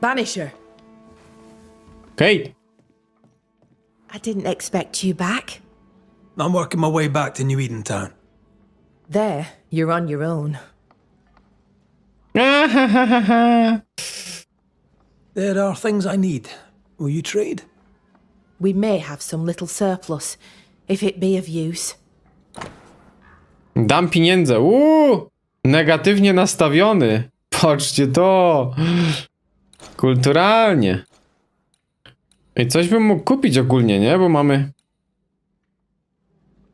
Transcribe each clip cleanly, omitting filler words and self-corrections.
Banisher. Kate! I didn't expect you back. I'm working my way back to New Edentown. There, you're on your own. There are things I need. Will you trade? We may have some little surplus, if it be of use. Dam pieniądze. Negatywnie nastawiony. Patrzcie to. Kulturalnie. I coś bym mógł kupić ogólnie, nie? Bo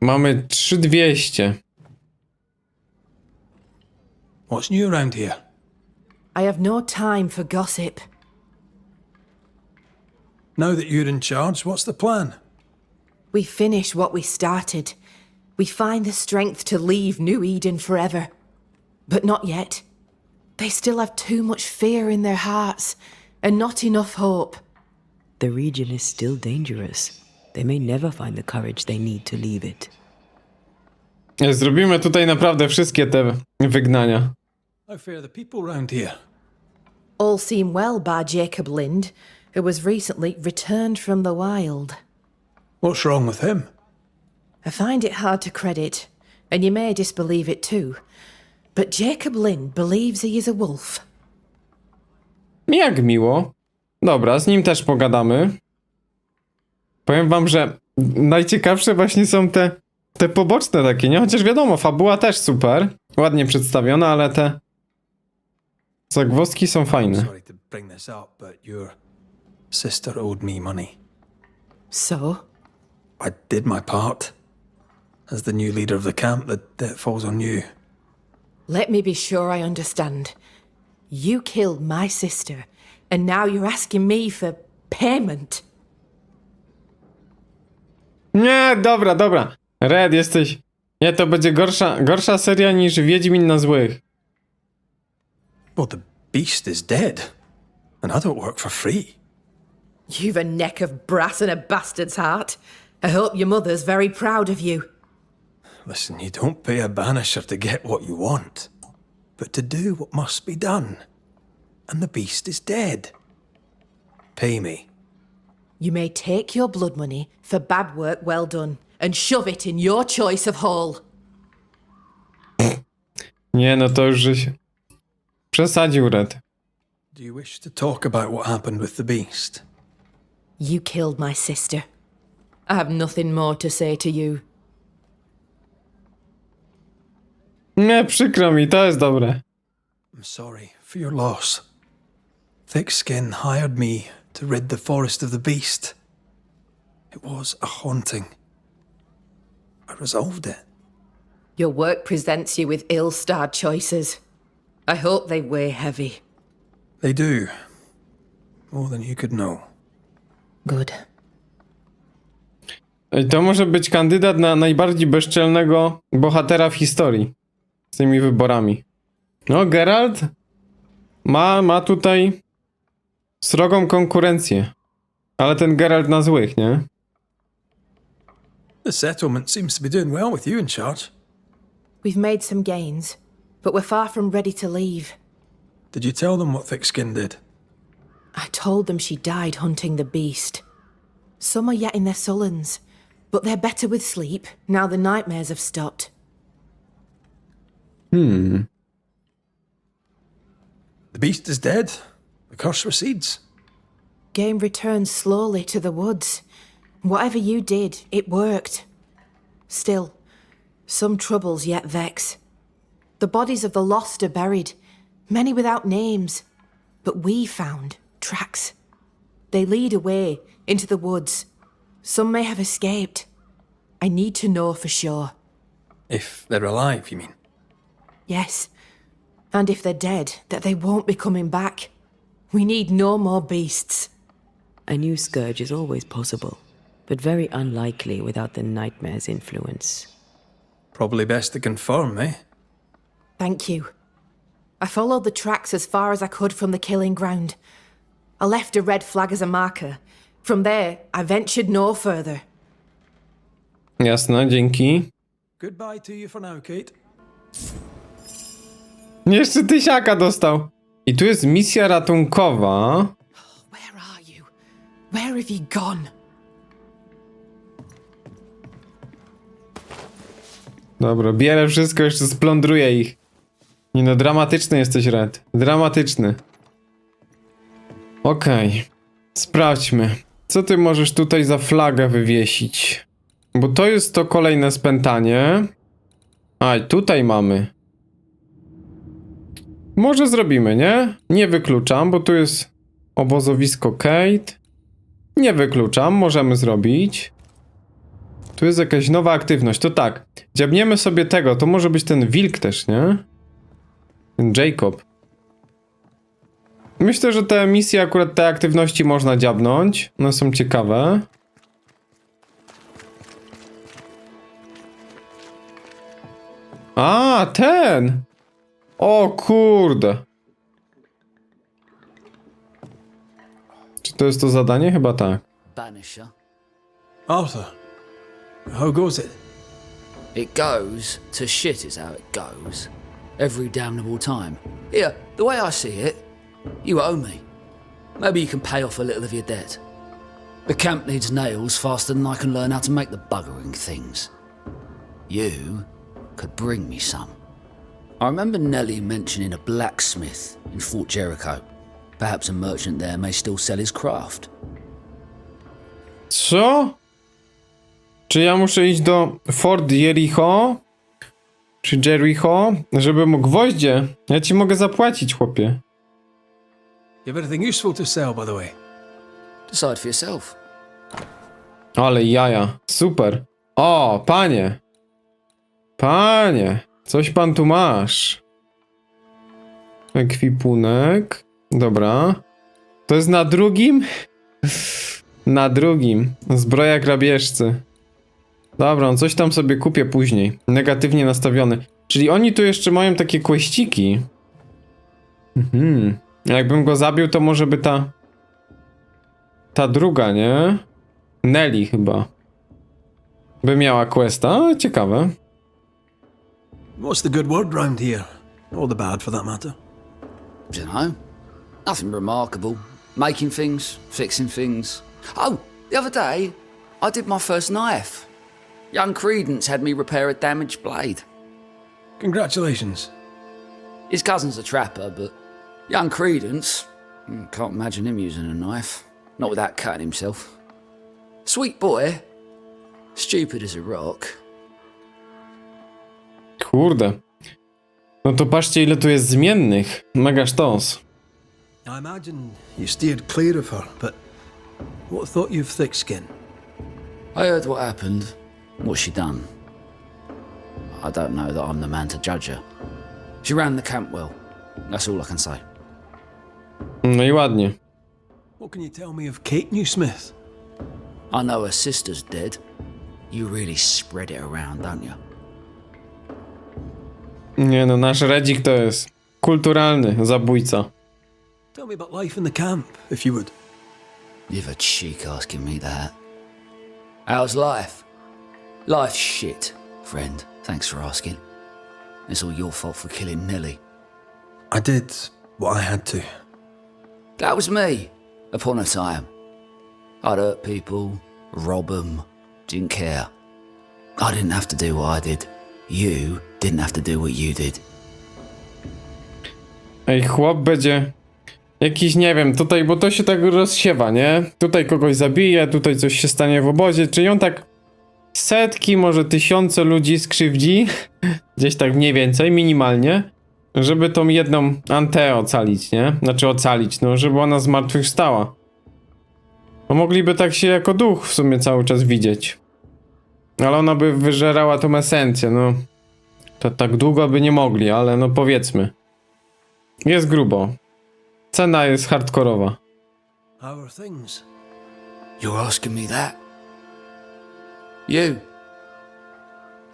mamy 3200. What's new around here? I have no time for gossip. Now that you're in charge, what's the plan? We finish what we started. We find the strength to leave New Eden forever. But not yet. They still have too much fear in their hearts, and not enough hope. The region is still dangerous. They may never find the courage they need to leave it. Zrobimy tutaj naprawdę wszystkie te wygnania. How fare the people round here? All seem well by Jacob Lind, who was recently returned from the wild. What's wrong with him? I find it hard to credit, and you may disbelieve it too, but Jacob Lind believes he is a wolf. Jak miło. Dobra, z nim też pogadamy. Powiem wam, że najciekawsze właśnie są te poboczne takie, nie? Chociaż wiadomo, fabuła też super. Ładnie przedstawiona, ale te zagwozdki są fajne. Sorry to bring this up, but your sister owed me money. So? I did my part. As the new leader of the camp, the debt falls on you. Let me be sure I understand. You killed my sister, and now you're asking me for payment. Nie, dobra. Red, jesteś... Nie, to będzie gorsza seria niż Wiedźmin na złych. Well, the beast is dead, and I don't work for free. You've a neck of brass and a bastard's heart. I hope your mother's very proud of you. Listen, you don't pay a banisher to get what you want, but to do what must be done. And the beast is dead. Pay me. You may take your blood money for bad work well done, and shove it in your choice of hole. Nie, no to już żeś przesadził, Red. Do you wish to talk about what happened with the beast? You killed my sister. I have nothing more to say to you. Nie, przykro mi, to jest dobre. I'm sorry for your loss. Thickskin hired me to rid the forest of the beast. It was a haunting. I resolved it. Your work presents you with ill-starred choices. I hope they weigh heavy. They do. More than you could know. Good. To może być kandydat na najbardziej bezczelnego bohatera w historii. Z tymi wyborami. No, Geralt ma tutaj srogą konkurencję. Ale ten Geralt na złych, nie? The settlement seems to be doing well with you in charge. We've made some gains, but we're far from ready to leave. Did you tell them what Thickskin did? I told them she died hunting the beast. Some are yet in their sullens, but they're better with sleep now the nightmares have stopped. The beast is dead. The curse recedes. Game returns slowly to the woods. Whatever you did, it worked. Still, some troubles yet vex. The bodies of the lost are buried, many without names, but we found tracks. They lead away into the woods. Some may have escaped. I need to know for sure. If they're alive, you mean? Yes, and if they're dead, that they won't be coming back. We need no more beasts. A new scourge is always possible, but very unlikely without the nightmare's influence. Probably best to confirm, eh? Thank you. I followed the tracks as far as I could from the killing ground. I left a red flag as a marker. From there, I ventured no further. Jasne, dzięki. Goodbye to you for now, Kate. Jeszcze tysiaka dostał. I tu jest misja ratunkowa. Where have you gone? Dobra, bierę wszystko, jeszcze splądruję ich. Nie no, dramatyczny jesteś, Red. Dramatyczny. Okej. Sprawdźmy. Co ty możesz tutaj za flagę wywiesić? Bo to jest to kolejne spętanie. A, i tutaj mamy. Może zrobimy, nie? Nie wykluczam, bo tu jest obozowisko Kate. Nie wykluczam, możemy zrobić. Tu jest jakaś nowa aktywność, to tak. Dziabniemy sobie tego, to może być ten wilk też, nie? Ten Jacob. Myślę, że te misje, akurat te aktywności można dziabnąć. One są ciekawe. A, ten! O kurde. Czy to jest to zadanie? Chyba tak. Banisher. Arthur, how goes it? It goes to shit is how it goes. Every damnable time. Here, the way I see it, you owe me. Maybe you can pay off a little of your debt. The camp needs nails faster than I can learn how to make the buggering things. You could bring me some. I remember Nellie mentioning a blacksmith in Fort Jericho. Perhaps a merchant there may still sell his craft. Co? Czy ja muszę iść do Fort Jericho? Czy Jericho? Żeby mu gwoździe? Ja ci mogę zapłacić, chłopie. You have anything useful to sell, by the way? Decide for yourself. Ale jaja. Super. O, panie. Panie. Coś pan tu masz. Ekwipunek. Dobra. To jest na drugim? Na drugim. Zbroja grabieżcy. Dobra, no coś tam sobie kupię później. Negatywnie nastawiony. Czyli oni tu jeszcze mają takie kweściki. Jakbym go zabił, to może by ta druga, nie? Nelly chyba. By miała questa. Ciekawe. What's the good word round here? Or the bad, for that matter. Dunno. Nothing remarkable. Making things, fixing things. Oh, the other day, I did my first knife. Young Credence had me repair a damaged blade. Congratulations. His cousin's a trapper, but young Credence, can't imagine him using a knife. Not without cutting himself. Sweet boy. Stupid as a rock. Kurde. No to patrzcie, ile tu jest zmiennych. Mega sztos. I imagine you steered clear of her, but what thought you of thick skin? I heard what happened. What's she done? I don't know that I'm the man to judge her. She ran the camp well. That's all I can say. No i ładnie. What can you tell me of Kate Newsmith? I know her sister's dead. You really spread it around, don't you? Nie no, nasz Redzik to jest kulturalny zabójca. Tell me about life in the camp, if you would. You've a cheek asking me that. How's life? Life's shit, friend. Thanks for asking. It's all your fault for killing Nellie. I did what I had to. That was me, upon a time. I'd hurt people, rob them, didn't care. I didn't have to do what I did. You didn't have to do what you did. Ej, chłop będzie jakiś, nie wiem, tutaj, bo to się tak rozsiewa, nie? Tutaj kogoś zabije, tutaj coś się stanie w obozie, czyli on tak setki, może tysiące ludzi skrzywdzi, gdzieś tak mniej więcej, minimalnie, żeby tą jedną Anteę ocalić, nie? Znaczy ocalić, no, żeby ona zmartwychwstała. No mogliby tak się jako duch w sumie cały czas widzieć. Ale ona by wyżerała tą esencję, no. To tak długo by nie mogli, ale no powiedzmy. Jest grubo. Cena jest hardkorowa. How are things? You're asking me that? You.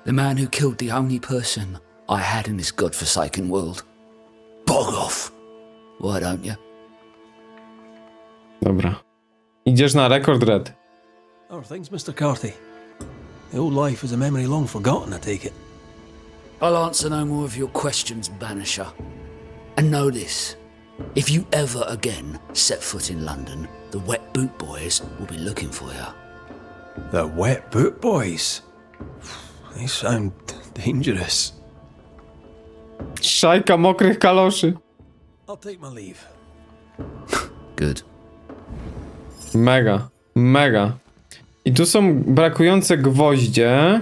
The man who killed the only person I had in this godforsaken world. Bog off. Why don't you? Dobra. Idziesz na rekord, Red. How are things, Mr. Carthy? The old life is a memory long forgotten, I take it. I'll answer no more of your questions, Banisher. And know this. If you ever again set foot in London, the Wet Boot Boys will be looking for you. The Wet Boot Boys? They sound dangerous. Szajka mokrych kaloszy. I'll take my leave. Good. Mega, mega. I tu są brakujące gwoździe.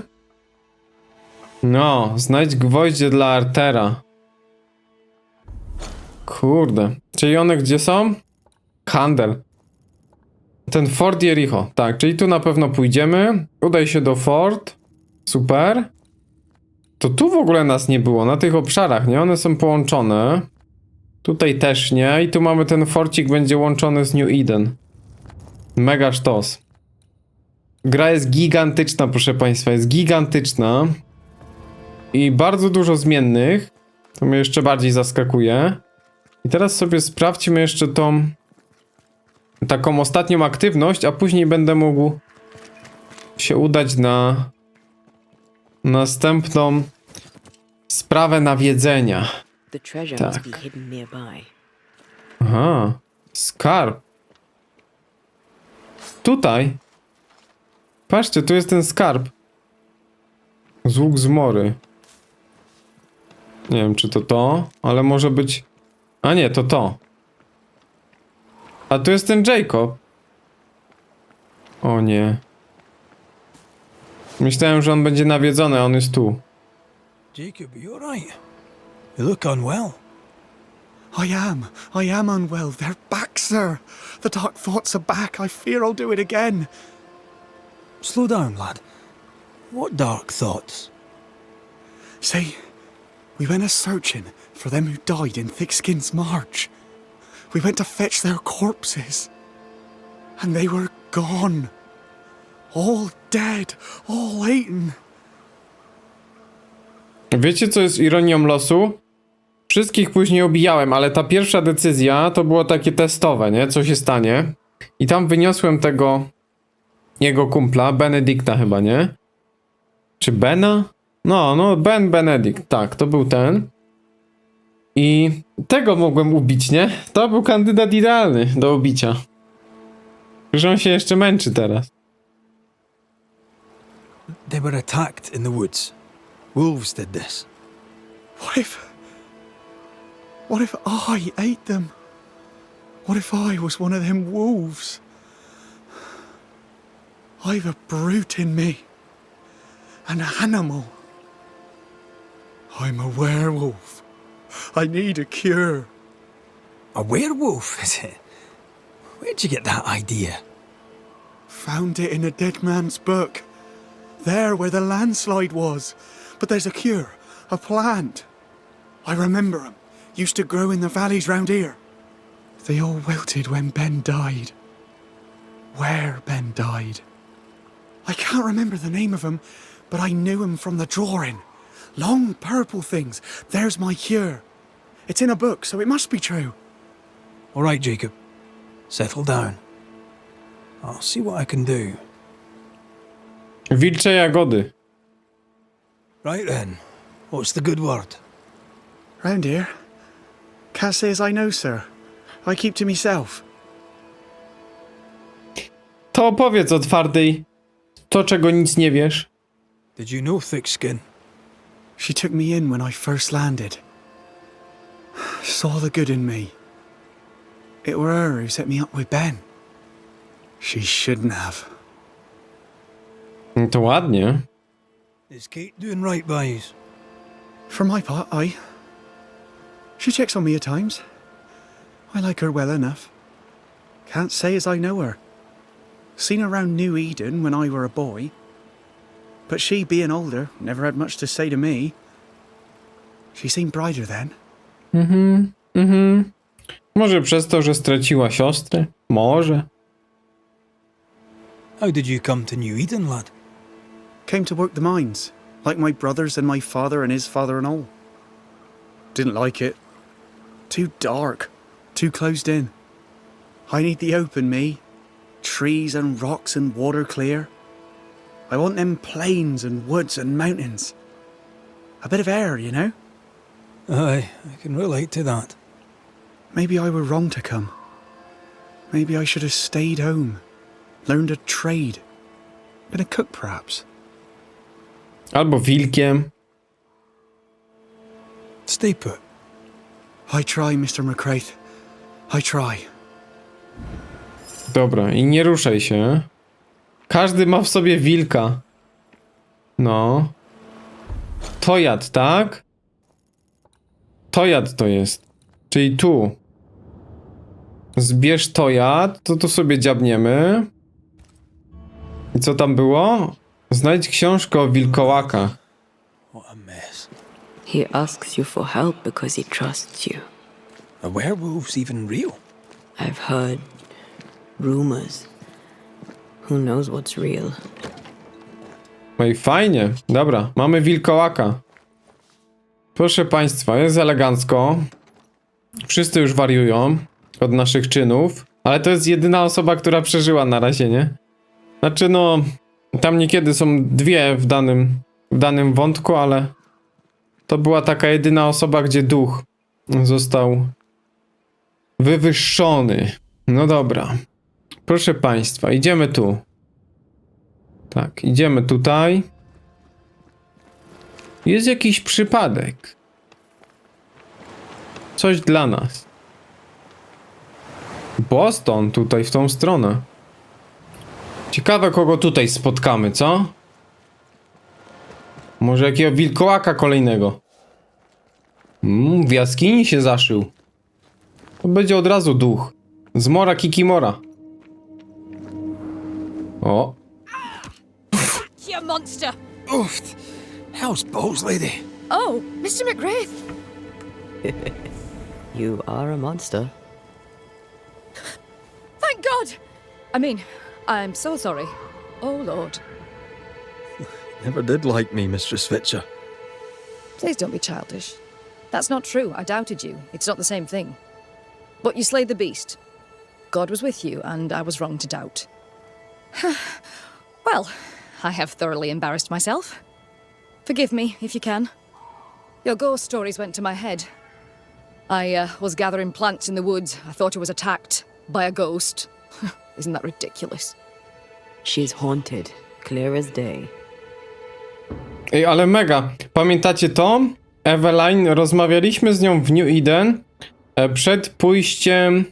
No, znajdź gwoździe dla Artera. Kurde. Czyli one gdzie są? Handel. Ten Fort Jericho. Tak, czyli tu na pewno pójdziemy. Udaj się do Fort. Super. To tu w ogóle nas nie było, na tych obszarach, nie? One są połączone. Tutaj też nie. I tu mamy ten forcik, będzie łączony z New Eden. Mega sztos. Gra jest gigantyczna, proszę państwa, jest gigantyczna. I bardzo dużo zmiennych. To mnie jeszcze bardziej zaskakuje. I teraz sobie sprawdźmy jeszcze tą taką ostatnią aktywność, a później będę mógł się udać na następną sprawę nawiedzenia. The treasure Tak. must be hidden nearby. Aha, skarb. Tutaj. Patrzcie, tu jest ten skarb. Złóg zmory. Nie wiem, czy to, ale może być... A nie, to. A tu jest ten Jacob. O nie. Myślałem, że on będzie nawiedzony, a on jest tu. Jacob, are you alright? You look unwell. I am unwell. They're back, sir. The dark thoughts are back. I fear I'll do it again. Slow down, lad. What dark thoughts? See, we went a-searching for them who died in Thickskin's march. We went to fetch their corpses. And they were gone. All dead, all eaten. Wiecie, co jest ironią losu? Wszystkich później obijałem, ale ta pierwsza decyzja to było takie testowe, nie? Co się stanie? I tam wyniosłem tego jego kumpla, Benedykta chyba, nie? Czy Bena? No, Benedikt, tak, to był ten. I tego mogłem ubić, nie? To był kandydat idealny do ubicia. Że on się jeszcze męczy teraz. They were attacked in the woods. Wolves did this. What if I ate them? What if I was one of them wolves? I've a brute in me. An animal. I'm a werewolf. I need a cure. A werewolf, is it? Where'd you get that idea? Found it in a dead man's book. There where the landslide was. But there's a cure. A plant. I remember 'em. Used to grow in the valleys round here. They all wilted when Ben died. Where Ben died. I can't remember the name of 'em, but I knew 'em from the drawing. Long purple things. There's my cure. It's in a book, so it must be true. All right, Jacob. Settle down. I'll see what I can do. Wilcze jagody. Right then. What's the good word? Round here. Can't say as I know, sir. I keep to myself. To opowiedz o twardej. To, czego nic nie wiesz. Did you know Thickskin? She took me in when I first landed. Saw the good in me. It were her who set me up with Ben. She shouldn't have. To ładnie. Is Kate doing right by you? For my part, aye. She checks on me at times. I like her well enough. Can't say as I know her. Seen her round New Eden when I were a boy. But she, being older, never had much to say to me. She seemed brighter then. Może przez to, że straciła siostrę? Może. How did you come to New Eden, lad? Came to work the mines, like my brothers and my father and his father and all. Didn't like it. Too dark, too closed in. I need the open, me. Trees and rocks and water clear. I want them plains and woods and mountains. A bit of air, you know? Aye, I can relate to that. Maybe I were wrong to come. Maybe I should have stayed home, learned a trade, been a cook perhaps. Albo wilkiem. Stay put. I try, Mr. McCraith. I try. Dobra, i nie ruszaj się. Każdy ma w sobie wilka. No. Tojad, tak? Tojad to jest. Czyli tu. Zbierz tojad, to tu sobie dziabniemy. I co tam było? Znajdź książkę o wilkołakach. What a mess. He asks you for help because he trusts you. Are werewolves even real? I've heard rumors. Who knows what's real? No i fajnie. Dobra, mamy wilkołaka. Proszę państwa, jest elegancko. Wszyscy już wariują od naszych czynów. Ale to jest jedyna osoba, która przeżyła na razie, nie? Znaczy no... Tam niekiedy są dwie w danym wątku, ale... To była taka jedyna osoba, gdzie duch został wywyższony. No dobra. Proszę państwa, idziemy tu. Tak, idziemy tutaj. Jest jakiś przypadek. Coś dla nas. Boston tutaj w tą stronę. Ciekawe, kogo tutaj spotkamy, co? Może jakiego wilkołaka kolejnego. W jaskini się zaszył. To będzie od razu duch. Zmora Kikimora. O. You monster! Oof! How's balls, lady? Oh, Mr. McGrath! You are a monster. Thank God! I mean, I'm so sorry. Oh, Lord. Never did like me, Mistress Fitcher. Please don't be childish. That's not true. I doubted you. It's not the same thing. But you slayed the beast. God was with you, and I was wrong to doubt. Well, I have thoroughly embarrassed myself. Forgive me, if you can. Your ghost stories went to my head. I was gathering plants in the woods. I thought I was attacked by a ghost. Isn't that ridiculous? She's haunted, clear as day. Ej, ale mega. Pamiętacie to? Eveline, rozmawialiśmy z nią w New Eden przed pójściem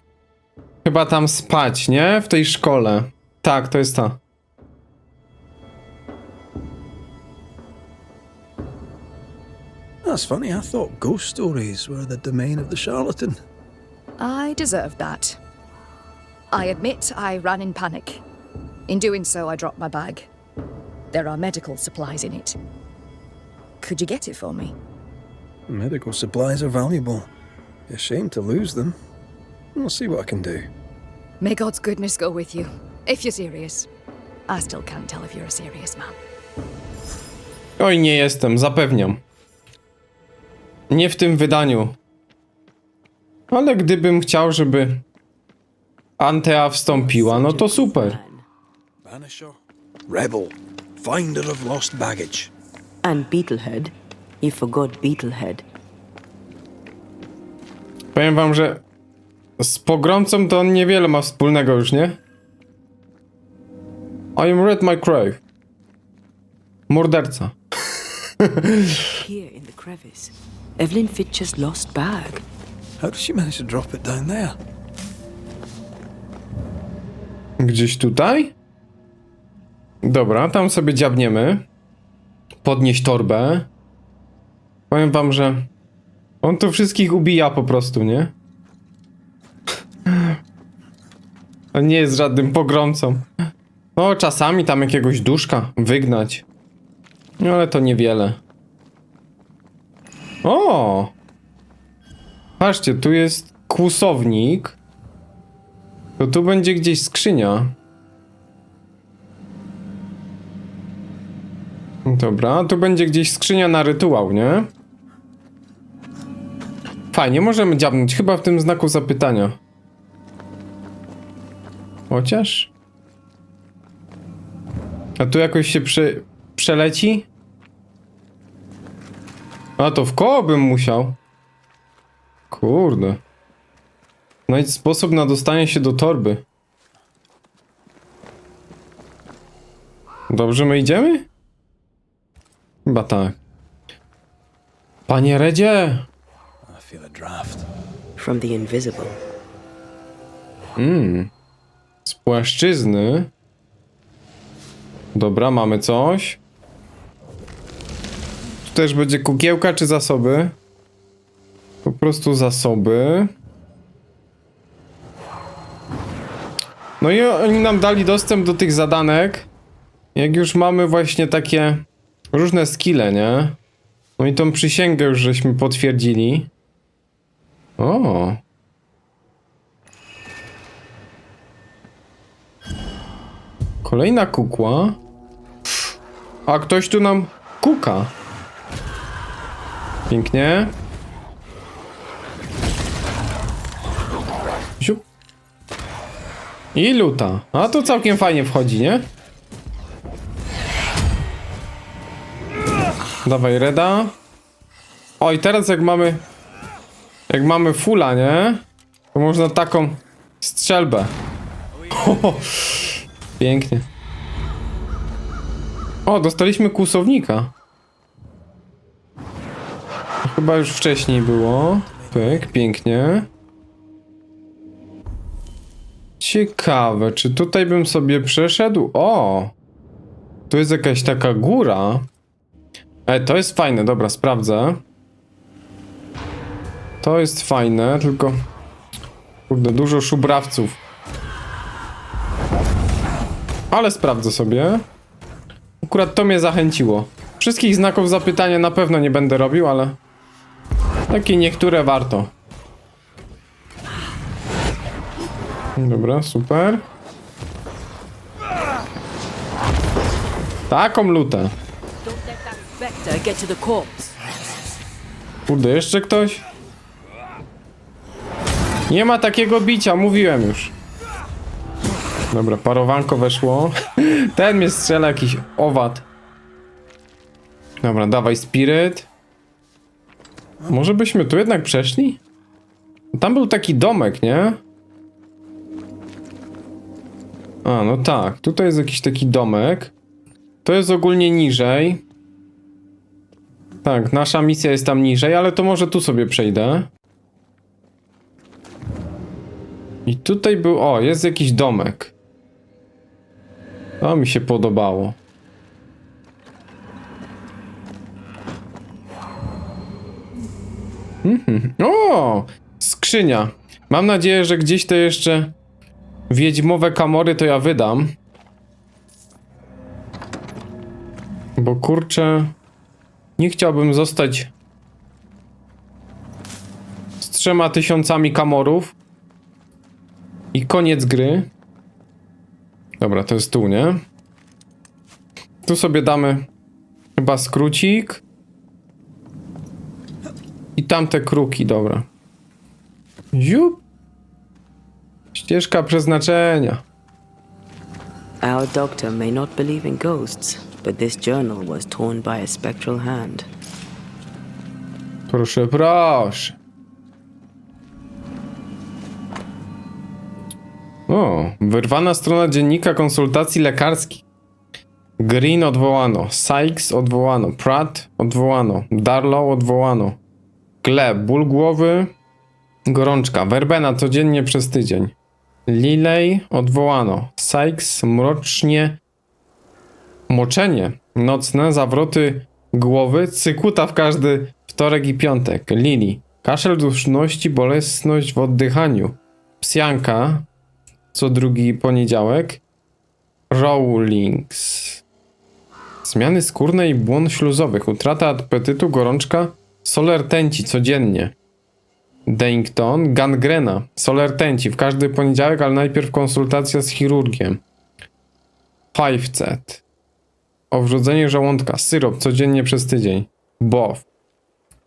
chyba tam spać, nie? W tej szkole. Tak, to jest ta. That's funny, I thought ghost stories were the domain of the charlatan. I deserved that. I admit I ran in panic. In doing so, I dropped my bag. There are medical supplies in it. Could you get it for me? Medical supplies are valuable. Be a shame to lose them. I'll see what I can do. May God's goodness go with you, if you're serious. I still can't tell if you're a serious man. Oj, nie jestem, zapewniam. Nie w tym wydaniu. Ale gdybym chciał, żeby Antea wstąpiła, no to super. Banisher, rebel, finder of lost baggage. And Beetlehead. You forgot Beetlehead. Powiem wam, że z pogromcą to on niewiele ma wspólnego już, nie? I am Red McCraith. Morderca. Here in the crevice. Evelyn Fitcher's lost bag. How did she manage to drop it down there? Gdzieś tutaj? Dobra, tam sobie dziabniemy. Podnieść torbę. Powiem wam, że on tu wszystkich ubija po prostu, nie? On nie jest żadnym pogromcą. No, czasami tam jakiegoś duszka wygnać. No, ale to niewiele. O! Patrzcie, tu jest kłusownik. To tu będzie gdzieś skrzynia. Dobra, tu będzie gdzieś skrzynia na rytuał, nie? Fajnie, możemy dziabnąć, chyba w tym znaku zapytania. Chociaż? A tu jakoś się przeleci? A to w koło bym musiał. Kurde. Znajdź sposób na dostanie się do torby. Dobrze my idziemy? Chyba tak. Panie Redzie! I feel a draft. From the invisible. Z płaszczyzny. Dobra, mamy coś. Tu też będzie kukiełka czy zasoby? Po prostu zasoby. No i oni nam dali dostęp do tych zadanek. Jak już mamy właśnie takie różne skille, nie? No i tą przysięgę już żeśmy potwierdzili. O. Kolejna kukła. A ktoś tu nam kuka. Pięknie. Ziup. I luta. A to całkiem fajnie wchodzi, nie? Dawaj reda. O i teraz jak mamy fulla, nie? To można taką strzelbę. Pięknie. O, dostaliśmy kłusownika. Chyba już wcześniej było. Pyk, pięknie. Ciekawe, czy tutaj bym sobie przeszedł? O! Tu jest jakaś taka góra. To jest fajne, dobra, sprawdzę. To jest fajne, tylko... Kurde, dużo szubrawców. Ale sprawdzę sobie. Akurat to mnie zachęciło. Wszystkich znaków zapytania na pewno nie będę robił, ale... Takie niektóre warto. Dobra, super. Taką lutę. Kurde, jeszcze ktoś? Nie ma takiego bicia, mówiłem już. Dobra, parowanko weszło. Ten mnie strzela, jakiś owad. Dobra, dawaj spiryt. Może byśmy tu jednak przeszli? Tam był taki domek, nie? A, no tak. Tutaj jest jakiś taki domek. To jest ogólnie niżej. Tak, nasza misja jest tam niżej, ale to może tu sobie przejdę. I tutaj był... O, jest jakiś domek. To mi się podobało. O! Skrzynia. Mam nadzieję, że gdzieś te jeszcze wiedźmowe kamory to ja wydam. Bo kurczę... Nie chciałbym zostać z 3000 kamorów. I koniec gry. Dobra, to jest tu, nie? Tu sobie damy chyba skrócik. I tamte kruki, dobra. Ziup. Ścieżka przeznaczenia. Our doctor may not believe in ghosts, but this journal was torn by a spectral hand. Proszę, proszę. O, wyrwana strona dziennika konsultacji lekarskich. Green odwołano, Sykes odwołano, Pratt odwołano, Darlow odwołano. Gleb, ból głowy, gorączka, werbena codziennie przez tydzień. Liley odwołano, Sykes mrocznie, moczenie nocne, zawroty głowy, cykuta w każdy wtorek i piątek. Lili, kaszel duszności, bolesność w oddychaniu. Psianka, co drugi poniedziałek. Rawlings. Zmiany skórne i błon śluzowych. Utrata apetytu, gorączka. Solertenci codziennie. Dennington. Gangrena. Solertenci w każdy poniedziałek, ale najpierw konsultacja z chirurgiem. 500. Owrzodzenie żołądka. Syrop codziennie przez tydzień. BOW.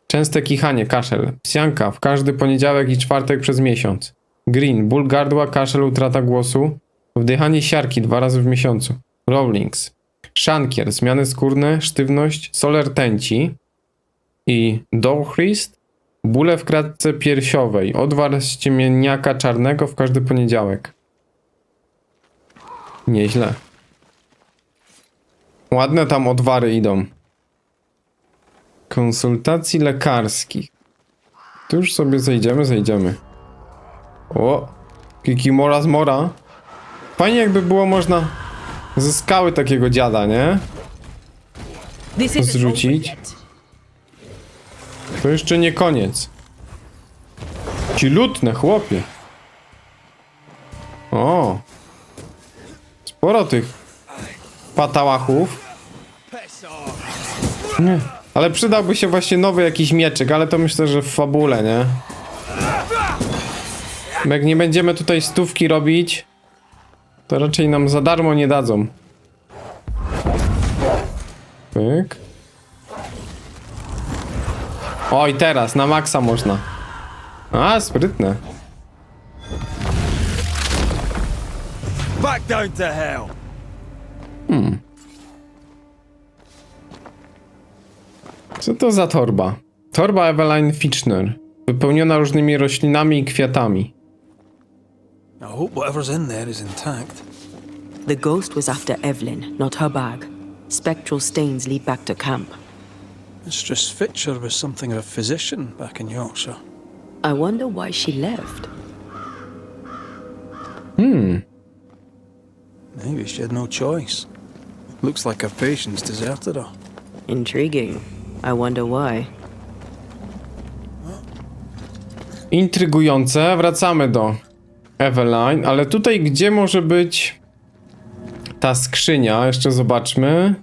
Częste kichanie, kaszel. Psianka w każdy poniedziałek i czwartek przez miesiąc. Green, ból gardła, kaszel, utrata głosu. Wdychanie siarki 2 razy w miesiącu. Rawlings. Szankier, zmiany skórne, sztywność, solertenci. I Dorchrist, Bóle w klatce piersiowej. Odwar z ciemieniaka czarnego w każdy poniedziałek. Nieźle. Ładne tam odwary idą. Konsultacji lekarskich. Tu już sobie zejdziemy. O! Kikimora z mora. Fajnie jakby było można ze skały takiego dziada, nie? Zrzucić. To jeszcze nie koniec. Ci lutne, chłopie. O! Sporo tych patałachów. Nie. Ale przydałby się właśnie nowy jakiś mieczyk, ale to myślę, że w fabule, nie? Bo jak nie będziemy tutaj stówki robić, to raczej nam za darmo nie dadzą. Pyk. Oj, teraz na maksa można. A, sprytne. Back down to hell. Co to za torba? Torba Eveline Fitchner. Wypełniona różnymi roślinami i kwiatami. I hope whatever's in there is intact. The ghost was after Evelyn, not her bag. Spectral stains lead back to camp. Mistress Fitcher was something of a physician back in Yorkshire. I wonder why she left. Maybe she had no choice. Looks like her patients deserted her. Intriguing. I wonder why. Intrygujące. Wracamy do Eveline, ale tutaj gdzie może być ta skrzynia? Jeszcze zobaczmy.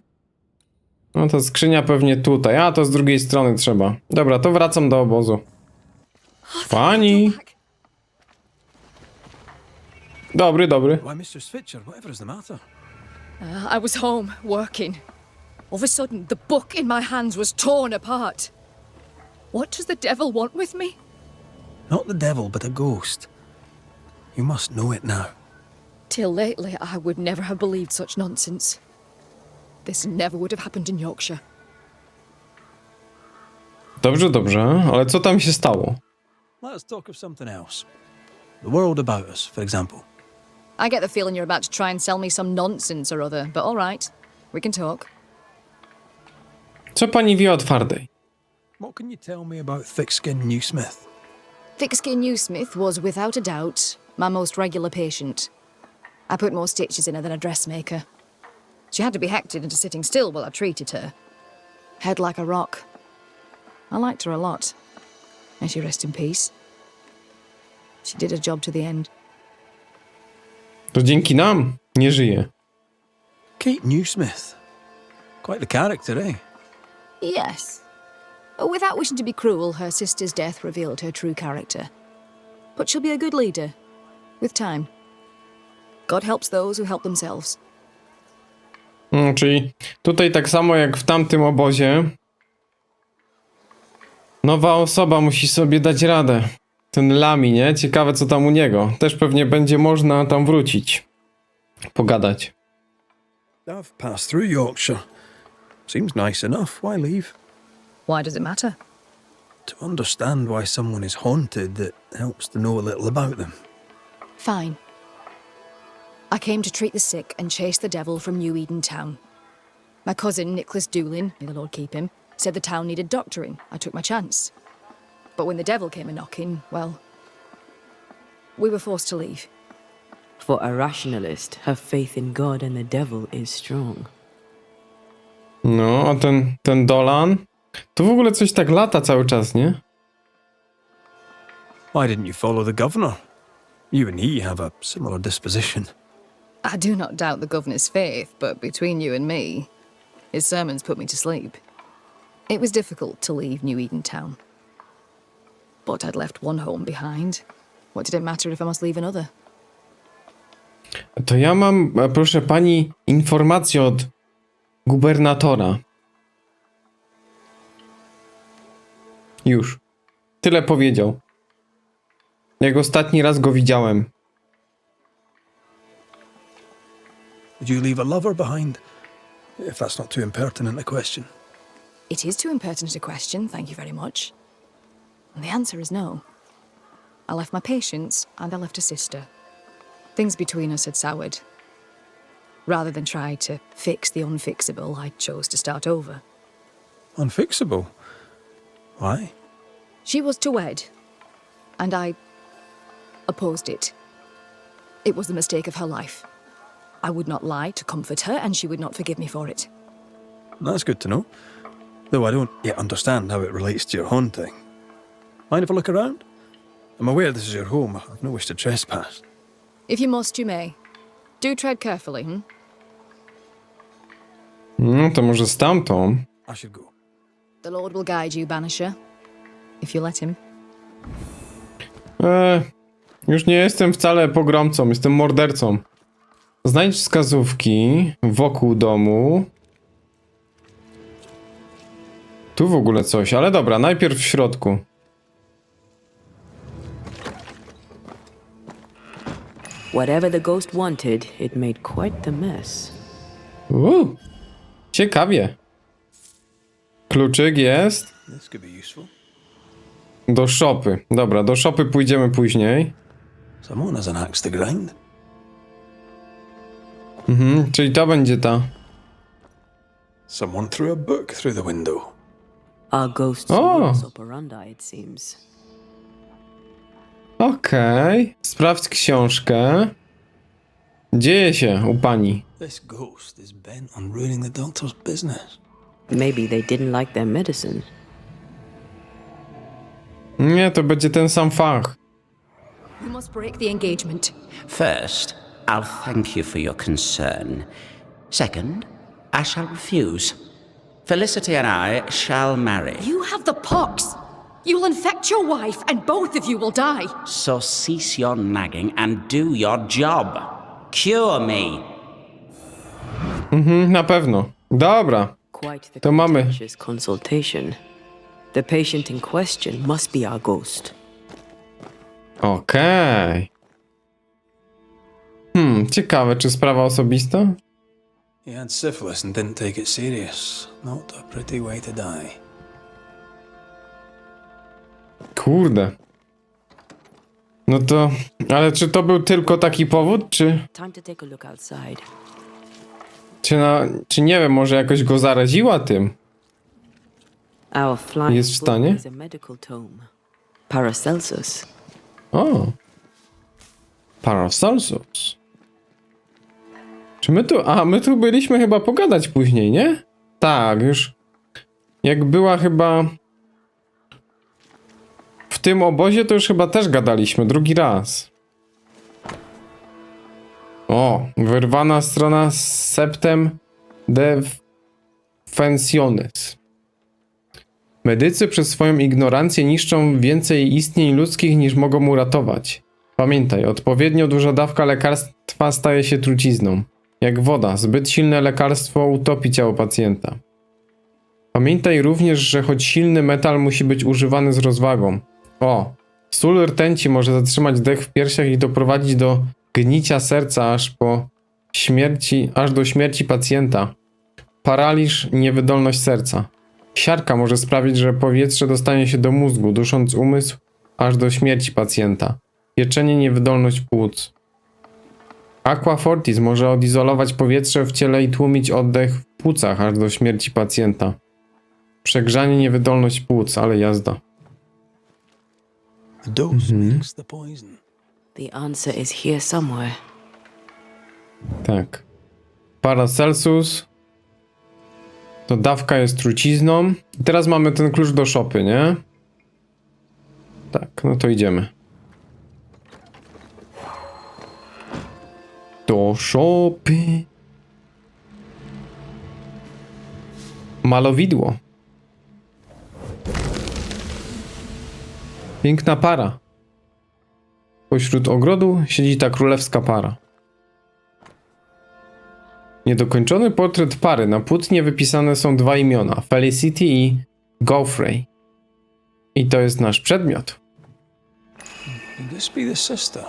No ta skrzynia pewnie tutaj. A, to z drugiej strony trzeba. Dobra, to wracam do obozu. Pani. Dobry. Why, Mistress Fitcher, whatever is the matter? I was home, working. All of a sudden, the book in my hands was torn apart. What does the devil want with me? Not the devil, but a ghost. You must know it now. Till lately, I would never have believed such nonsense. This never would have happened in Yorkshire. Dobrze, ale co tam się stało? Let's talk of something else. The world about us, for example. I get the feeling you're about to try and sell me some nonsense or other, but all right, we can talk. Co pani wie o twardej? What can you tell me about thick-skinned Newsmith? Thick-skinned Newsmith was, without a doubt, my most regular patient. I put more stitches in her than a dressmaker. She had to be hectored into sitting still while I treated her. Head like a rock. I liked her a lot. May she rest in peace. She did her job to the end. To dzięki nam nie żyje. Kate Newsmith. Quite the character, eh? Yes. Without wishing to be cruel, her sister's death revealed her true character. But she'll be a good leader. With time. God helps those who help themselves. Czyli tutaj tak samo jak w tamtym obozie. Nowa osoba musi sobie dać radę. Ten Lami, nie? Ciekawe co tam u niego. Też pewnie będzie można tam wrócić. Pogadać. I've passed through Yorkshire. Seems nice enough. Why leave? Why does it matter? To understand why someone is haunted, it helps to know a little about them. Fine. I came to treat the sick and chase the devil from New Eden Town. My cousin, Nicholas Doolin, may the Lord keep him, said the town needed doctoring. I took my chance. But when the devil came a-knocking, well, we were forced to leave. For a rationalist, her faith in God and the devil is strong. No, a ten Dolan? To w ogóle coś tak lata cały czas, nie? Why didn't you follow the governor? You and he have a similar disposition. I do not doubt the governor's faith, but between you and me, his sermons put me to sleep. It was difficult to leave New Eden Town. But I'd left one home behind. What did it matter if I must leave another? To ja mam, proszę pani, informację od gubernatora. Już. Tyle powiedział. Jak ostatni raz go widziałem. Did you leave a lover behind? If that's not too impertinent a question. It is too impertinent a question, thank you very much. And the answer is no. I left my patients and I left a sister. Things between us had soured. Rather than try to fix the unfixable, I chose to start over. Unfixable? Why? She was to wed, and I opposed it. It was the mistake of her life. I would not lie to comfort her, and she would not forgive me for it. That's good to know. Though I don't yet understand how it relates to your haunting. Mind if I look around? I'm aware this is your home. I've no wish to trespass. If you must, you may. Do tread carefully, No to może stamtąd. I should go. The Lord will guide you, Banisher. If you let him. Już nie jestem wcale pogromcą, jestem mordercą. Znajdź wskazówki wokół domu. Tu w ogóle coś, ale dobra, najpierw w środku. Whatever the ghost wanted, it made quite the mess. Ciekawie. Kluczyk jest. This could be useful. Do szopy. Dobra, do szopy pójdziemy później. Someone has an axe to grind. Czyli to będzie ta. Someone threw a book through the window. Our ghost's Oh. modus operandi, it seems. Okej. Sprawdź książkę. Dzieje się u pani. This ghost is bent on ruining the doctor's business. Maybe they didn't like their medicine. Nie, to będzie ten sam fach. You must break the engagement. First, I'll thank you for your concern. Second, I shall refuse. Felicity and I shall marry. You have the pox. You will infect your wife, and both of you will die. So cease your nagging and do your job. Cure me. Na pewno. Dobra. Quite the To mamy. contentious consultation. The patient in question must be our ghost. Okej. Ciekawe, czy sprawa osobista? He had syphilis and didn't take it serious. Not a pretty way to die. Kurde. No to... Ale czy to był tylko taki powód, czy... Time to take a look outside. Czy nie wiem, może jakoś go zaraziła tym? Our flying Jest w stanie? book is a medical tome. Paracelsus. O. Paracelsus. Czy my tu... A, my tu byliśmy chyba pogadać później, nie? Tak, już... Jak była chyba... W tym obozie to już chyba też gadaliśmy, drugi raz. O, wyrwana strona septem defensiones. Medycy przez swoją ignorancję niszczą więcej istnień ludzkich niż mogą uratować. Pamiętaj, odpowiednio duża dawka lekarstwa staje się trucizną. Jak woda, zbyt silne lekarstwo utopi ciało pacjenta. Pamiętaj również, że choć silny metal musi być używany z rozwagą. O, sól rtęci może zatrzymać dech w piersiach i doprowadzić do gnicia serca aż do śmierci pacjenta. Paraliż i niewydolność serca. Siarka może sprawić, że powietrze dostanie się do mózgu, dusząc umysł aż do śmierci pacjenta. Pieczenie, niewydolność płuc. Aqua fortis może odizolować powietrze w ciele i tłumić oddech w płucach aż do śmierci pacjenta. Przegrzanie, niewydolność płuc, ale jazda. The dose makes the poison. The answer is here somewhere. Tak. Paracelsus. To dawka jest trucizną. I teraz mamy ten klucz do szopy, nie? Tak, no to idziemy. Do szopy. Malowidło. Piękna para. Pośród ogrodu siedzi ta królewska para. Niedokończony portret pary. Na płótnie wypisane są dwa imiona. Felicity i Geoffrey. I to jest nasz przedmiot. Could this be the sister?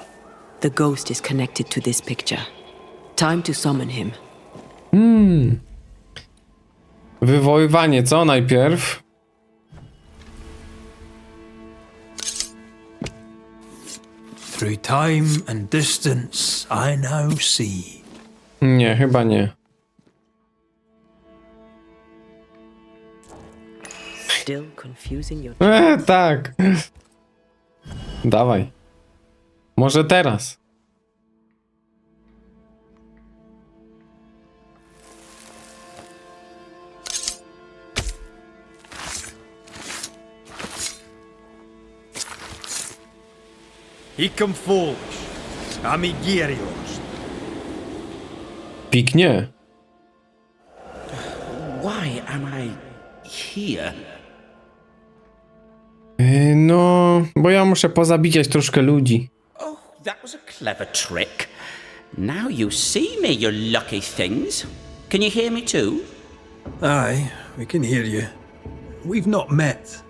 The ghost is connected to this picture. Time to summon him. Wywoływanie, co najpierw? Through time and distance, I now see. Nie, chyba nie. Still confusing your Tak. Dawaj. Może teraz. Hikom foolish. Amigirios. Piknie. Why am I here? No, bo ja muszę pozabijać troszkę ludzi. Oh, that was a clever trick. Now you see me, you lucky things. Can you hear me too? Aye, we can hear you. We've not met.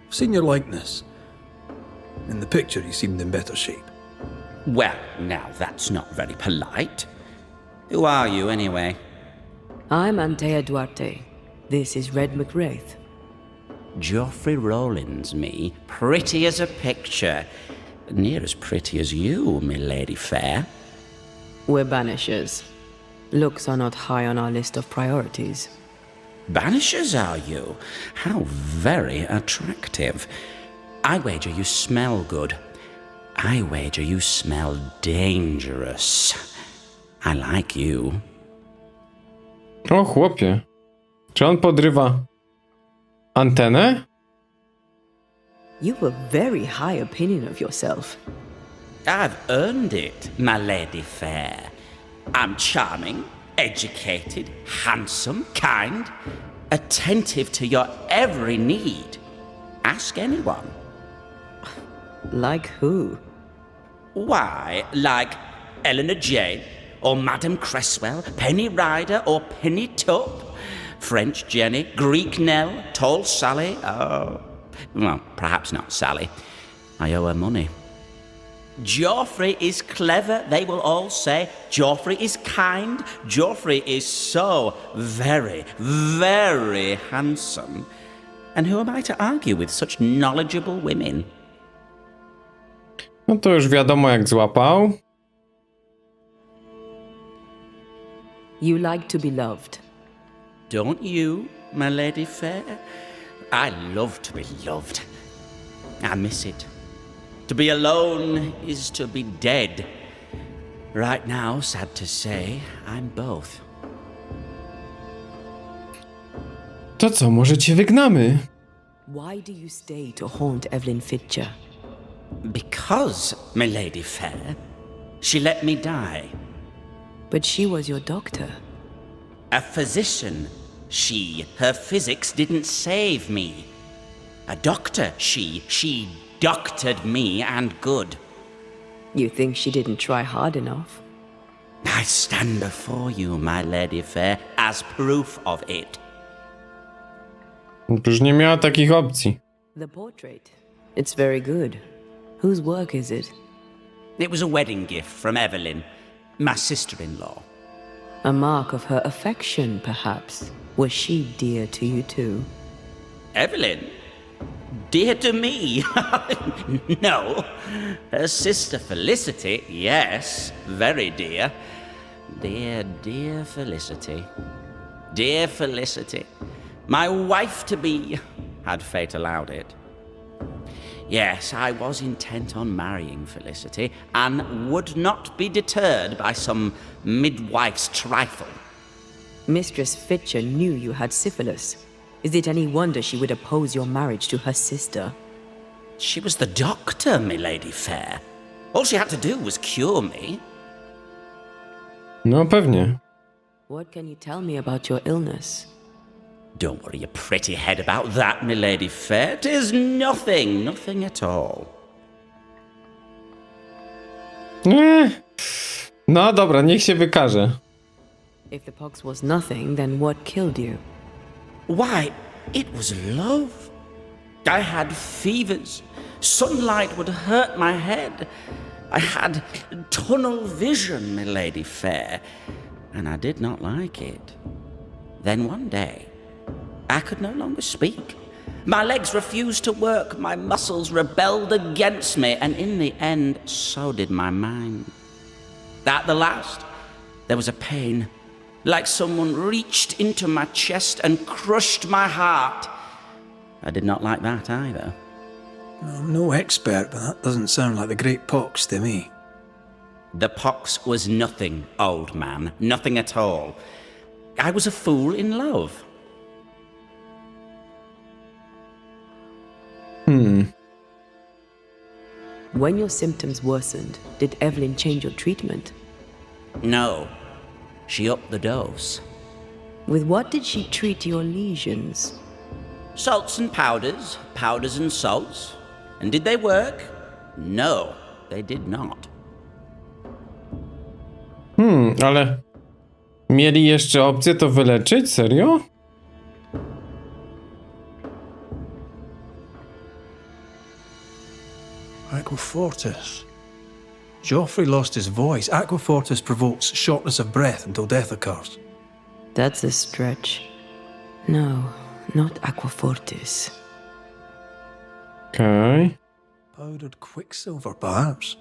I've seen your likeness. In the picture, you seemed in better shape. Well, now that's not very polite. Who are you, anyway? I'm Antea Duarte. This is Red McWraith. Geoffrey Rollins, me. Pretty as a picture. Near as pretty as you, me lady fair. We're Banishers. Looks are not high on our list of priorities. Banishers, are you? How very attractive. I wager you smell good. I wager you smell dangerous. I like you. O, chłopie. Czy on podrywa antenę? You have a very high opinion of yourself. I've earned it, my lady fair. I'm charming, educated, handsome, kind, attentive to your every need. Ask anyone. Like who? Why, like Eleanor Jane, or Madame Cresswell, Penny Ryder, or Penny Tup, French Jenny, Greek Nell, Tall Sally, well, perhaps not Sally. I owe her money. Geoffrey is clever, they will all say. Geoffrey is kind. Geoffrey is so very, very handsome. And who am I to argue with such knowledgeable women? No to już wiadomo jak złapał. You like to be loved. Don't you, my lady fair? I love to be loved. I miss it. To be alone is to be dead. Right now, sad to say, I'm both. To co, może cię wygnamy? Why do you stay to haunt Evelyn Fitcher? Because, my lady fair, she let me die. But she was your doctor. A physician, her physics didn't save me. A doctor, she doctored me and good. You think she didn't try hard enough? I stand before you, my lady fair, as proof of it. Już nie miała takich opcji. The portrait. It's very good. Whose work is it? It was a wedding gift from Evelyn, my sister-in-law. A mark of her affection, perhaps. Was she dear to you too? Evelyn? Dear to me? No. Her sister Felicity, yes, very dear. Dear Felicity. Dear Felicity. My wife-to-be, had fate allowed it. Yes, I was intent on marrying Felicity, and would not be deterred by some midwife's trifle. Mistress Fitcher knew you had syphilis. Is it any wonder she would oppose your marriage to her sister? She was the doctor, my lady fair. All she had to do was cure me. No pewnie. What can you tell me about your illness? Don't worry your pretty head about that, my lady fair. 'Tis nothing at all. No dobra, niech się wykaże. If the pox was nothing, then what killed you? Why, it was love. I had fevers. Sunlight would hurt my head. I had tunnel vision, my lady fair, and I did not like it. Then one day, I could no longer speak. My legs refused to work, my muscles rebelled against me, and in the end, so did my mind. At the last, there was a pain, like someone reached into my chest and crushed my heart. I did not like that either. I'm no expert, but that doesn't sound like the Great Pox to me. The pox was nothing, old man, nothing at all. I was a fool in love. When your symptoms worsened, did Evelyn change your treatment? No, she upped the dose. With what did she treat your lesions? Salts and powders, powders and salts. And did they work? No, they did not. Ale mieli jeszcze opcję to wyleczyć? Serio? Aquafortis. Joffrey lost his voice. Aquafortis provokes shortness of breath until death occurs. That's a stretch. No, not Aquafortis. Okej. Powdered quicksilver, perhaps.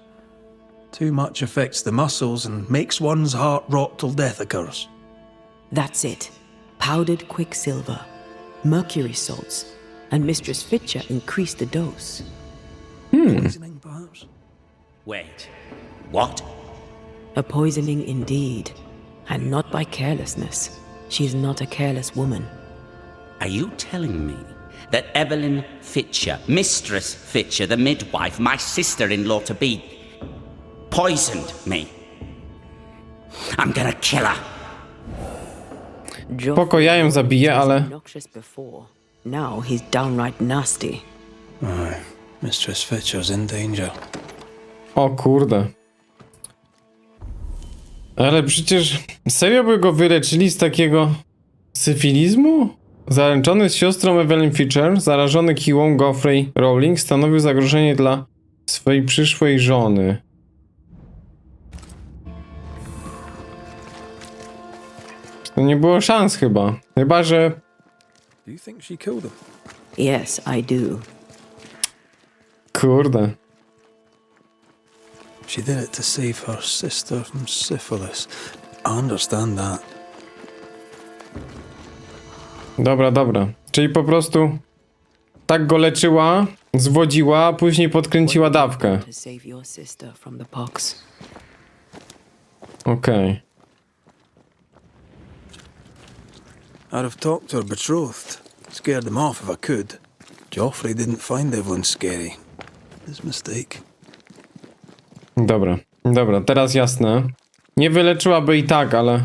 Too much affects the muscles and makes one's heart rot till death occurs. That's it. Powdered quicksilver, mercury salts, and Mistress Fitcher increased the dose. Poisoning, perhaps? Wait, what? A poisoning indeed, and not by carelessness. She is not a careless woman. Are you telling me that Evelyn Fitcher, Mistress Fitcher, the midwife, my sister-in-law to be, poisoned me? I'm gonna kill her. Spoko, ja ją zabiję, ale... Obnoxious before. Now he's downright nasty. Aye, Mistress Fitcher's in danger. O kurde. Ale przecież... Serio by go wyleczyli z takiego... syfilizmu? Zaręczony z siostrą Evelyn Fitcher, zarażony kiłą Geoffrey Rowling, stanowił zagrożenie dla swojej przyszłej żony. To nie było szans chyba. Chyba, że... Do you think she killed him? Yes, I do. Kurde. She did it to save her sister from syphilis. I understand that. Dobra. Czyli po prostu... tak go leczyła, zwodziła, a później podkręciła dawkę. To save your sister from the pox. Okej. I'd have talked to her betrothed. Scared them off if I could. Joffrey didn't find Evelyn scary. His mistake. Dobra, teraz jasne. Nie wyleczyłaby i tak, ale...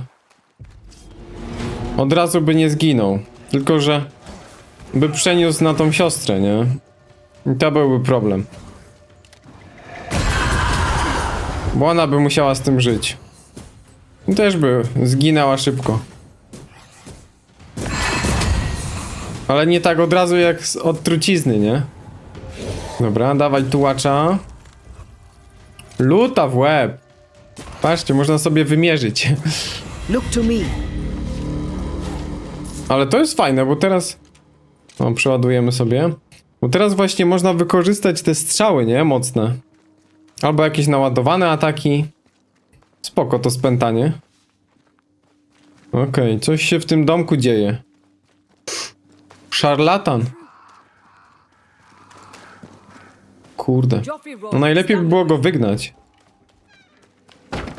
od razu by nie zginął. Tylko, że... by przeniósł na tą siostrę, nie? I to byłby problem. Bo ona by musiała z tym żyć. I też by zginęła szybko. Ale nie tak od razu jak od trucizny, nie? Dobra, dawaj tułacza. Luta w łeb. Patrzcie, można sobie wymierzyć. Look to me. Ale to jest fajne, bo teraz... o, przeładujemy sobie. Bo teraz właśnie można wykorzystać te strzały, nie? Mocne. Albo jakieś naładowane ataki. Spoko to spętanie. Okej, coś się w tym domku dzieje. Szarlatan. Kurde. No najlepiej by było go wygnać.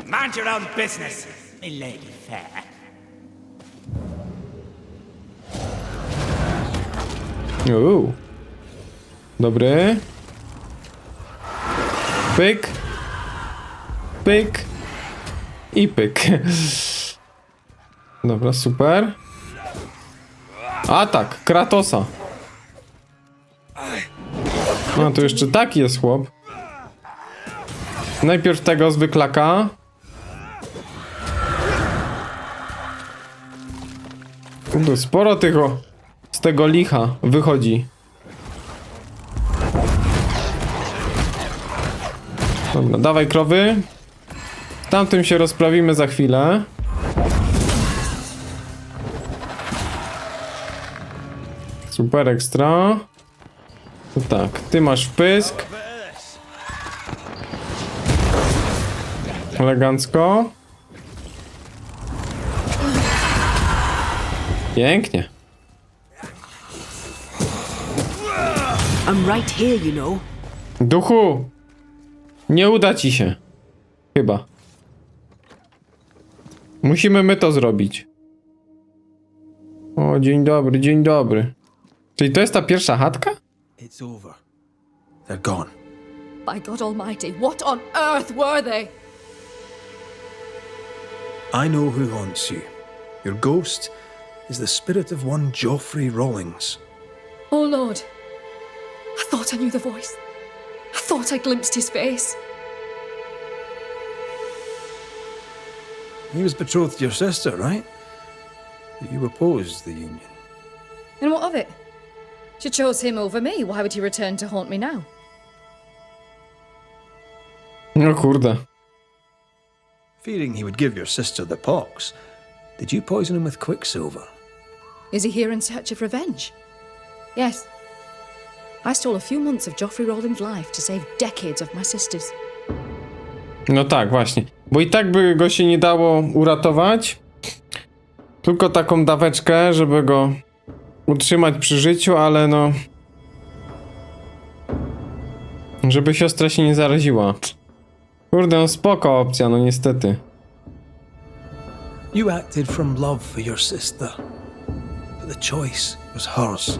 Mind your own business, my lady fair. Dobry. Pyk. Pyk. I pyk. Dobra, super. Atak Kratosa. No tu jeszcze taki jest chłop. Najpierw tego zwyklaka. Kurde, sporo tego z tego licha wychodzi. Dobra, dawaj krowy. Tamtym się rozprawimy za chwilę. Super ekstra. To tak, ty masz wpysk. Elegancko. Pięknie. I'm right here, you know. Duchu! Nie uda ci się. Chyba. Musimy my to zrobić. O, dzień dobry, dzień dobry. Czyli to jest ta pierwsza chatka? It's over. They're gone. By God Almighty, what on earth were they? I know who haunts you. Your ghost is the spirit of one Geoffrey Rawlings. Oh Lord, I thought I knew the voice. I thought I glimpsed his face. He was betrothed to your sister, right? But you opposed the union. And what of it? She chose him over me. Why would he return to haunt me now? No kurde. Fearing he would give your sister the pox, did you poison him with quicksilver? Is he here in search of revenge? Yes. I stole a few months of Geoffrey Rawlings' life to save decades of my sister's. No tak, właśnie. Bo i tak by go się nie dało uratować. Tylko taką daweczkę, żeby go utrzymać przy życiu, ale no... Żeby siostra się nie zaraziła. Kurde, no spoko opcja, no niestety. You acted from love for your sister, but the choice was hers,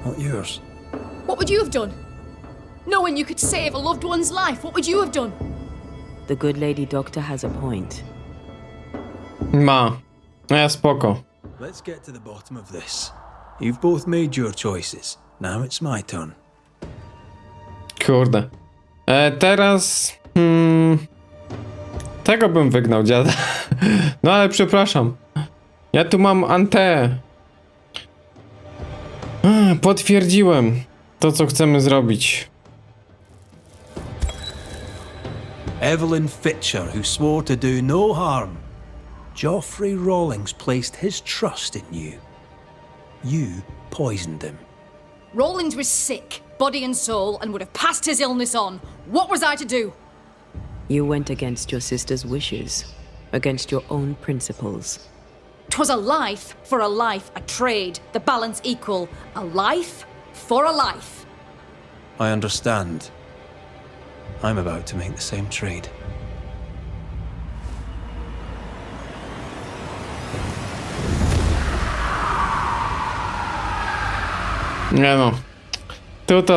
not yours. What would you have done? Knowing you could save a loved one's life, what would you have done? The good lady doctor has a point. Ma. No ja spoko. Let's get to the bottom of this. You've both made your choices. Now it's my turn. Kurde. Teraz... Tego bym wygnał, dziada. No ale przepraszam. Ja tu mam Ante. Potwierdziłem to, co chcemy zrobić. Evelyn Fitcher, who swore to do no harm. Geoffrey Rawlings placed his trust in you. You poisoned him. Rawlings was sick, body and soul, and would have passed his illness on. What was I to do? You went against your sister's wishes, against your own principles. 'Twas a life for a life, a trade, the balance equal. A life for a life. I understand. I'm about to make the same trade. Nie no.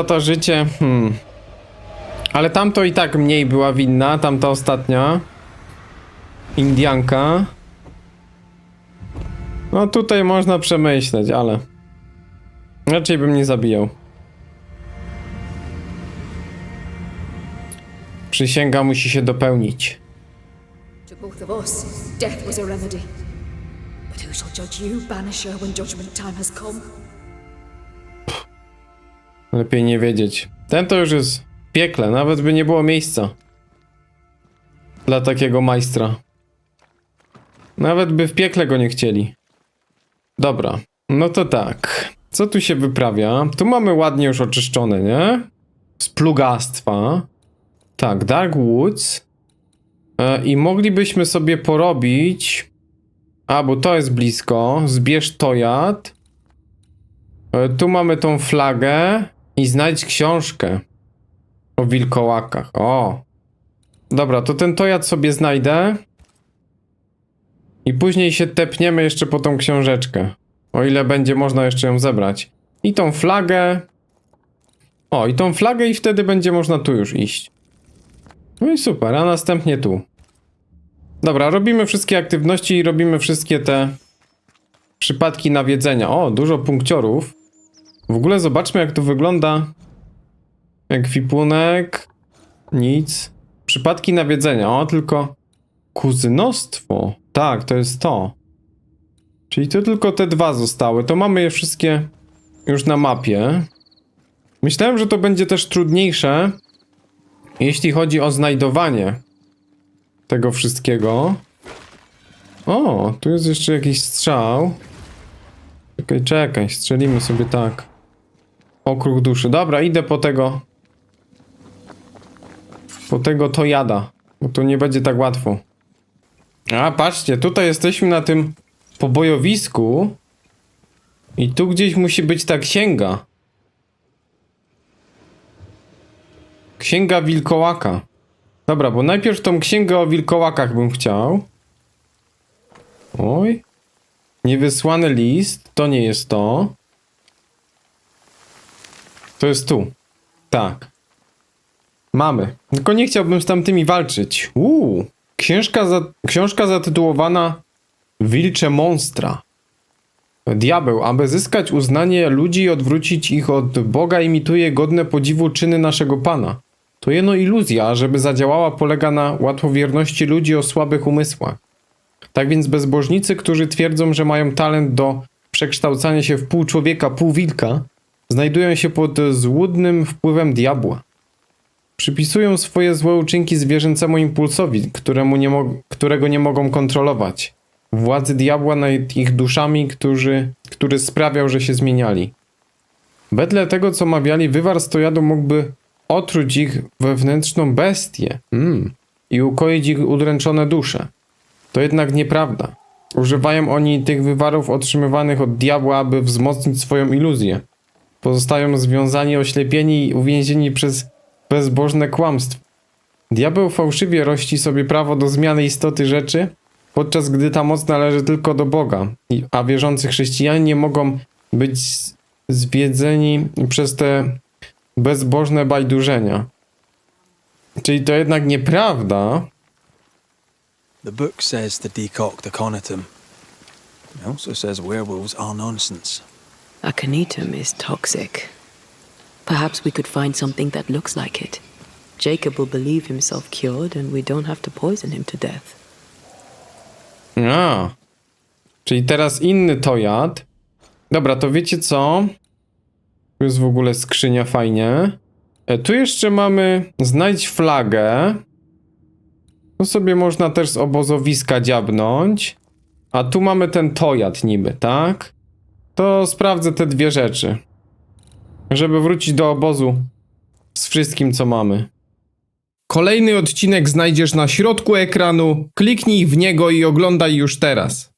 To życie... Ale tamto i tak mniej była winna, tamta ostatnia. Indianka. No tutaj można przemyśleć, ale... Raczej bym nie zabijał. Przysięga musi się dopełnić. To both of us, death was a remedy. But who shall judge you, Banisher, when judgment time has come? Lepiej nie wiedzieć. Ten to już jest w piekle, nawet by nie było miejsca dla takiego majstra. Nawet by w piekle go nie chcieli. Dobra, no to tak. Co tu się wyprawia? Tu mamy ładnie już oczyszczone, nie? Z plugastwa. Tak, Dark Woods. I moglibyśmy sobie porobić... A, bo to jest blisko. Zbierz tojad. Tu mamy tą flagę. I znajdź książkę. O wilkołakach. O! Dobra, to ten tojad sobie znajdę. I później się tepniemy jeszcze po tą książeczkę. O ile będzie można jeszcze ją zebrać. I tą flagę. O, i tą flagę i wtedy będzie można tu już iść. No i super, a następnie tu. Dobra, robimy wszystkie aktywności i robimy wszystkie te przypadki nawiedzenia. O, dużo punkciorów. W ogóle zobaczmy, jak to wygląda. Ekwipunek. Nic. Przypadki nawiedzenia. O, tylko kuzynostwo. Tak, to jest to. Czyli to tylko te dwa zostały. To mamy je wszystkie już na mapie. Myślałem, że to będzie też trudniejsze, jeśli chodzi o znajdowanie tego wszystkiego. O, tu jest jeszcze jakiś strzał. Czekaj, strzelimy sobie tak. okruch duszy. Dobra, idę po tego. Po tego to jada. Bo to nie będzie tak łatwo. A, patrzcie, tutaj jesteśmy na tym pobojowisku. I tu gdzieś musi być ta księga. Księga wilkołaka. Dobra, bo najpierw tą księgę o wilkołakach bym chciał. Oj. Niewysłany list. To nie jest to. To jest tu. Tak. Mamy. Tylko nie chciałbym z tamtymi walczyć. Książka zatytułowana Wilcze Monstra. Diabeł, aby zyskać uznanie ludzi i odwrócić ich od Boga, imituje godne podziwu czyny naszego Pana. To jeno iluzja, żeby zadziałała, polega na łatwowierności ludzi o słabych umysłach. Tak więc bezbożnicy, którzy twierdzą, że mają talent do przekształcania się w pół człowieka, pół wilka, znajdują się pod złudnym wpływem diabła. Przypisują swoje złe uczynki zwierzęcemu impulsowi, którego nie mogą kontrolować. Władzy diabła nad ich duszami, który sprawiał, że się zmieniali. Wedle tego, co mawiali, wywar stojadu mógłby otruć ich wewnętrzną bestię i ukoić ich udręczone dusze. To jednak nieprawda. Używają oni tych wywarów otrzymywanych od diabła, aby wzmocnić swoją iluzję. Pozostają związani, oślepieni i uwięzieni przez bezbożne kłamstwo. Diabeł fałszywie rości sobie prawo do zmiany istoty rzeczy, podczas gdy ta moc należy tylko do Boga, a wierzący chrześcijanie nie mogą być zwiedzeni przez te bezbożne bajdurzenia. Czyli to jednak nieprawda. The book says to decoct the conatum. It also says werewolves are nonsense. Aconitum is toxic. Perhaps we could find something that looks like it. Jacob will believe himself cured and we don't have to poison him to death. A, czyli teraz inny to jad. Dobra, to wiecie co? Tu jest w ogóle skrzynia, fajnie. Tu jeszcze mamy znajdź flagę. Tu sobie można też z obozowiska dziabnąć. A tu mamy ten tojad niby, tak? To sprawdzę te dwie rzeczy. Żeby wrócić do obozu z wszystkim, co mamy. Kolejny odcinek znajdziesz na środku ekranu. Kliknij w niego i oglądaj już teraz.